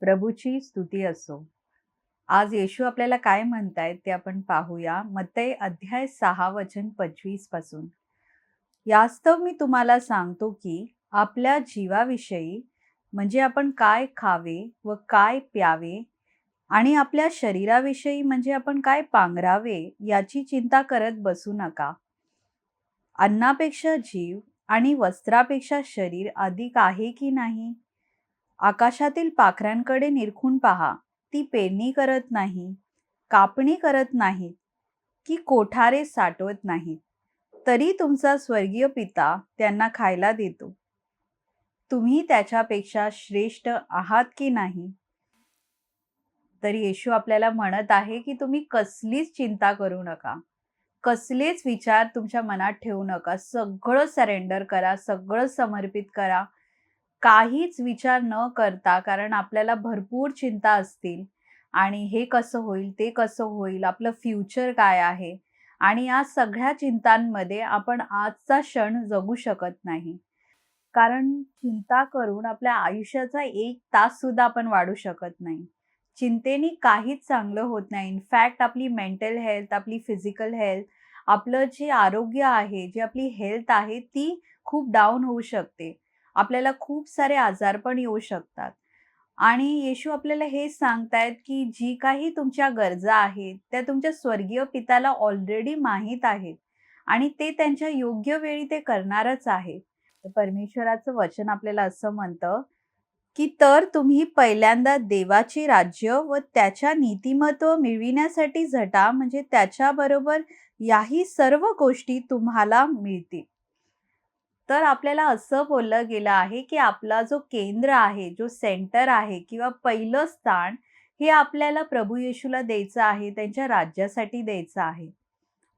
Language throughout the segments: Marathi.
प्रभूची स्तुती असो. आज येशू आपल्याला काय म्हणतायत ते आपण पाहूया. मत्तई अध्याय 6 वचन 25 पासून. यास्तव मी तुम्हाला सांगतो की आपल्या जीवाविषयी म्हणजे आपण काय खावे व काय प्यावे आणि आपल्या शरीराविषयी म्हणजे आपण काय पांघरावे याची चिंता करत बसू नका. अन्नापेक्षा जीव आणि वस्त्रापेक्षा शरीर अधिक आहे की नाही? आकाशातील पाखरांकडे निरखून पहा, ती पेरणी करत नाही, कापणी करत नाहीत, की कोठारे साठवत नाहीत, तरी तुमचा स्वर्गीय पिता त्यांना खायला देतो. तुम्ही त्याच्यापेक्षा श्रेष्ठ आहात की नाही? तर येशू आपल्याला म्हणत आहे की तुम्ही कसलीच चिंता करू नका. कसलेच विचार तुमच्या मनात ठेवू नका. सगळं सरेंडर करा, सगळं समर्पित करा. काहीच विचार न करता, कारण आपल्याला भरपूर चिंता असतील आणि हे कसं होईल, ते कसं होईल, आपलं फ्युचर काय आहे आणि या सगळ्या चिंतांमध्ये आपण आजचा क्षण जगू शकत नाही. कारण चिंता करून आपल्या आयुष्याचा 1 तास सुद्धा आपण वाढू शकत नाही. चिंतेने काहीच चांगलं होत नाही. इनफॅक्ट आपली मेंटल हेल्थ, आपली फिजिकल हेल्थ, आपलं जे आरोग्य आहे, जी आपली हेल्थ आहे, ती खूप डाऊन होऊ शकते. आपल्याला खूप सारे आजार पण येऊ शकतात. आणि येशू आपल्याला हे सांगतायत, की जी काही तुमच्या गरजा आहेत, त्या तुमच्या स्वर्गीय पित्याला ऑलरेडी माहीत आहेत आणि ते त्यांच्या योग्य वेळी ते करणारच आहे. तर परमेश्वराचं वचन आपल्याला असं म्हणतं, की तर तुम्ही पहिल्यांदा देवाचे राज्य व त्याच्या नीतिमत्व मिळविण्यासाठी झटा, म्हणजे त्याच्याबरोबर याही सर्व गोष्टी तुम्हाला मिळतील. तर आपल्याला असं बोललं गेलं आहे, की आपला जो केंद्र आहे, जो सेंटर आहे किंवा पहिलं स्थान हे आपल्याला प्रभू येशूला द्यायचं आहे, त्यांच्या राज्यासाठी द्यायचं आहे.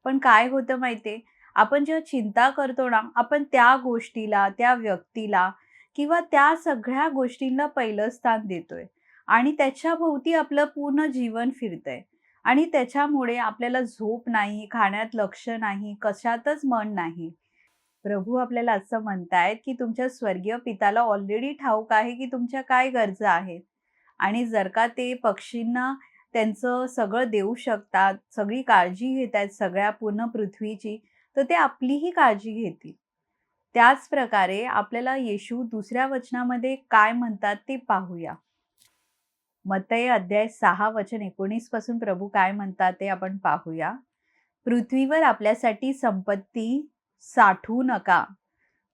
पण काय होतं माहितीये, आपण जेव्हा चिंता करतो ना, आपण त्या गोष्टीला, त्या व्यक्तीला किंवा त्या सगळ्या गोष्टींना पहिलं स्थान देतोय आणि त्याच्याभोवती आपलं पूर्ण जीवन फिरतंय आणि त्याच्यामुळे आपल्याला झोप नाही, खाण्यात लक्ष नाही, कशातच मन नाही. प्रभू आपल्याला असं म्हणतायत, की तुमच्या स्वर्गीय पिताला ऑलरेडी ठाऊक आहे, की तुमच्या काय गरजा आहेत आणि जर का ते पक्षींना त्यांचं सगळं देऊ शकतात, सगळी काळजी घेत आहेत सगळ्या पूर्ण पृथ्वीची, तर ते आपलीही काळजी घेतील. त्याच प्रकारे आपल्याला येशू दुसऱ्या वचनामध्ये काय म्हणतात ते पाहूया. मत्तई अध्याय 6 वचन 19 पासून प्रभू काय म्हणतात ते आपण पाहूया. पृथ्वीवर आपल्यासाठी संपत्ती साठवू नका.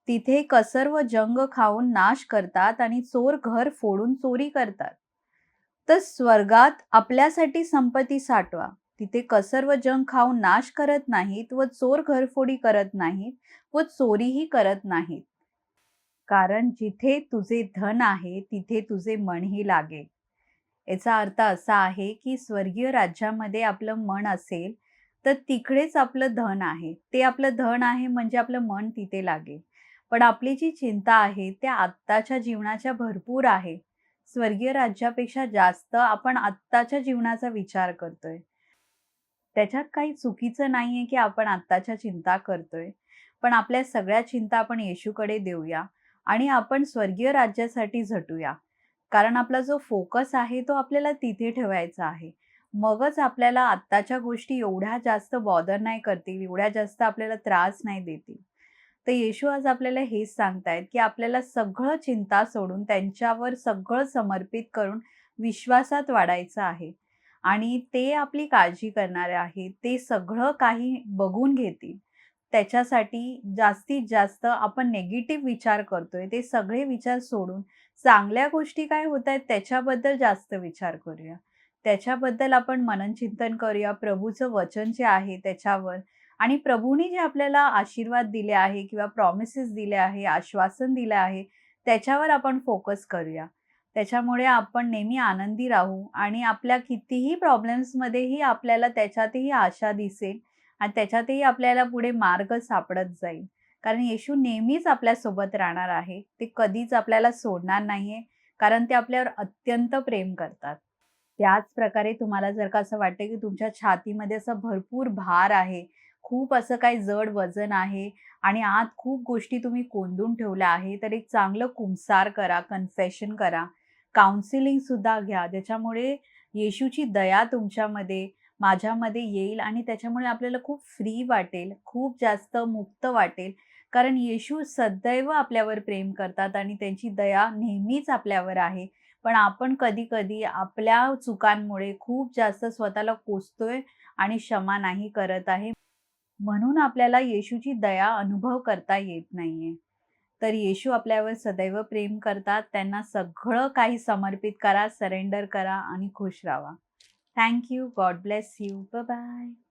तिथे कसर व जंग खाऊन नाश करतात आणि चोर घर फोडून चोरी करतात. तर स्वर्गात आपल्यासाठी संपत्ती साठवा. तिथे कसर व जंग खाऊन नाश करत नाहीत व चोर घरफोडी करत नाहीत व चोरीही करत नाहीत. कारण जिथे तुझे धन आहे, तिथे तुझे मनही लागेल. याचा अर्थ असा आहे, की स्वर्गीय राज्यामध्ये आपलं मन असेल, तर तिकडेच आपलं धन आहे. ते आपलं धन आहे म्हणजे आपलं मन तिथे लागेल. पण आपली जी चिंता आहे, त्या आत्ताच्या जीवनाच्या भरपूर आहे. स्वर्गीय राज्यापेक्षा जास्त आपण आत्ताच्या जीवनाचा विचार करतोय. त्याच्यात काही चुकीचं नाहीये, की आपण आत्ताच्या चिंता करतोय. पण आपल्या सगळ्या चिंता आपण येशूकडे देऊया आणि आपण स्वर्गीय राज्यासाठी झटूया. कारण आपला जो फोकस आहे तो आपल्याला तिथे ठेवायचा आहे. मगच आपल्याला आत्ताच्या गोष्टी एवढ्या जास्त बॉदर नाही करतील, एवढ्या जास्त आपल्याला त्रास नाही देतील. तर येशू आज आपल्याला हेच सांगतायत, की आपल्याला सगळं चिंता सोडून त्यांच्यावर सगळं समर्पित करून विश्वासात वाढायचं आहे. आणि ते आपली काळजी करणारे आहेत. ते सगळं काही बघून घेतील. त्याच्यासाठी जास्तीत जास्त आपण निगेटिव्ह विचार करतोय, ते सगळे विचार सोडून चांगल्या गोष्टी काय होतायत त्याच्याबद्दल जास्त विचार करूया. त्याच्याबद्दल आपण मननचिंतन करूया. प्रभूचं वचन जे आहे त्याच्यावर आणि प्रभूने जे आपल्याला आशीर्वाद दिले आहे किंवा प्रॉमिसेस दिले आहे, आश्वासन दिलं आहे, त्याच्यावर आपण फोकस करूया. त्याच्यामुळे आपण नेहमी आनंदी राहू आणि आपल्या कितीही प्रॉब्लेम्समध्येही आपल्याला त्याच्यातही आशा दिसेल आणि त्याच्यातही आपल्याला पुढे मार्ग सापडत जाईल. कारण येशू नेहमीच आपल्यासोबत राहणार आहे. ते कधीच आपल्याला सोडणार नाहीये, कारण ते आपल्यावर अत्यंत प्रेम करतात. त्याच प्रकारे तुम्हाला जर का असं वाटतं, की तुमच्या छातीमध्ये असा भरपूर भार आहे, खूप असं काही जड वजन आहे आणि आत खूप गोष्टी तुम्ही कोंडून ठेवल्या आहे, तर एक चांगलं कुंसार करा, कन्फेशन करा. काउन्सिलिंगसुद्धा घ्या, ज्याच्यामुळे येशूची दया तुमच्यामध्ये, माझ्यामध्ये येईल आणि त्याच्यामुळे आपल्याला खूप फ्री वाटेल, खूप जास्त मुक्त वाटेल. कारण येशू सदैव आपल्यावर प्रेम करतात आणि त्यांची दया नेहमीच आपल्यावर आहे. पण आपण कधी-कधी आपल्या चुकांमुळे खूप जास्त स्वतःला कोसतोय आणि क्षमा नाही करत आहे. म्हणून आपल्याला येशूची दया अनुभव करता येत नाहीये. तर येशू आपल्यावर सदैव प्रेम करतात. त्यांना सगळं काही समर्पित करा, सरेंडर करा आणि खुश राहावा. Thank you. God bless you. Bye bye.